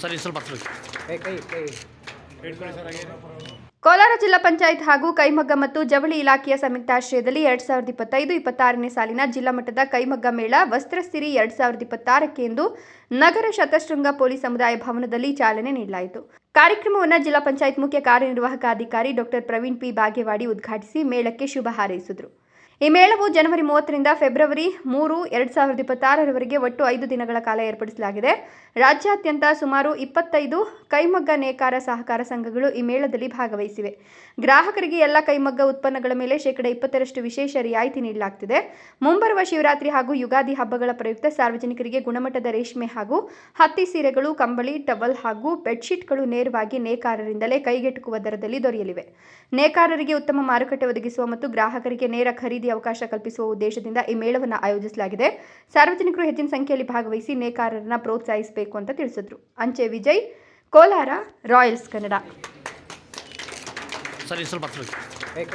Sir ಸ್ವಲ್ಪ ಕೋಲಾರ ಜಿಲ್ಲಾ ಪಂಚಾಯತ್ ಹಾಗೂ ಕೈಮಗ್ಗ ಮತ್ತು ಜವಳಿ ಇಲಾಖೆಯ ಸಂಯುಕ್ತಾಶ್ರಯದಲ್ಲಿ 2025-26ನೇ ಸಾಲಿನ ಜಿಲ್ಲಾ ಮಟ್ಟದ ಕೈಮಗ್ಗ ಮೇಳ ವಸ್ತ್ರಸಿರಿ 2026 ಎಂದು ನಗರ ಶತಶೃಂಗ ಪೊಲೀಸ್ ಸಮುದಾಯ ಭವನದಲ್ಲಿ ಚಾಲನೆ ನೀಡಲಾಯಿತು. ಕಾರ್ಯಕ್ರಮವನ್ನು ಜಿಲ್ಲಾ ಪಂಚಾಯತ್ ಮುಖ್ಯ ಕಾರ್ಯನಿರ್ವಾಹಕ ಅಧಿಕಾರಿ ಡಾಕ್ಟರ್ ಪ್ರವೀಣ್ ಪಿ ಬಾಗೇವಾಡಿ ಉದ್ಘಾಟಿಸಿ ಮೇಳಕ್ಕೆ ಶುಭ ಹಾರೈಸಿದರು. ಈ ಮೇಳವು ಜನವರಿ 30ರಿಂದ ಫೆಬ್ರವರಿ 3, 2026ರವರೆಗೆ ಒಟ್ಟು 5 ದಿನಗಳ ಕಾಲ ಏರ್ಪಡಿಸಲಾಗಿದೆ. ರಾಜ್ಯಾದ್ಯಂತ ಸುಮಾರು 25 ಕೈಮಗ್ಗ ನೇಕಾರ ಸಹಕಾರ ಸಂಘಗಳು ಈ ಮೇಳದಲ್ಲಿ ಭಾಗವಹಿಸಿವೆ. ಗ್ರಾಹಕರಿಗೆ ಎಲ್ಲ ಕೈಮಗ್ಗ ಉತ್ಪನ್ನಗಳ ಮೇಲೆ 20% ವಿಶೇಷ ರಿಯಾಯಿತಿ ನೀಡಲಾಗುತ್ತಿದೆ. ಮುಂಬರುವ ಶಿವರಾತ್ರಿ ಹಾಗೂ ಯುಗಾದಿ ಹಬ್ಬಗಳ ಪ್ರಯುಕ್ತ ಸಾರ್ವಜನಿಕರಿಗೆ ಗುಣಮಟ್ಟದ ರೇಷ್ಮೆ ಹಾಗೂ ಹತ್ತಿ ಸೀರೆಗಳು, ಕಂಬಳಿ, ಟವಲ್ ಹಾಗೂ ಬೆಡ್ಶೀಟ್ಗಳು ನೇರವಾಗಿ ನೇಕಾರರಿಂದಲೇ ಕೈಗೆಟುಕುವ ದರದಲ್ಲಿ ದೊರೆಯಲಿವೆ. ನೇಕಾರರಿಗೆ ಉತ್ತಮ ಮಾರುಕಟ್ಟೆ ಒದಗಿಸುವ ಮತ್ತು ಗ್ರಾಹಕರಿಗೆ ನೇರ ಖರೀದಿ ಅವಕಾಶ ಕಲ್ಪಿಸುವ ಉದ್ದೇಶದಿಂದ ಈ ಮೇಳವನ್ನು ಆಯೋಜಿಸಲಾಗಿದೆ. ಸಾರ್ವಜನಿಕರು ಹೆಚ್ಚಿನ ಸಂಖ್ಯೆಯಲ್ಲಿ ಭಾಗವಹಿಸಿ ನೇಕಾರರನ್ನು ಪ್ರೋತ್ಸಾಹಿಸಬೇಕು ಅಂತ ತಿಳಿಸಿದರು. ಅಂಚೆ ವಿಜಯ್, ಕೋಲಾರ, ರಾಯಲ್ಸ್ ಕನ್ನಡ.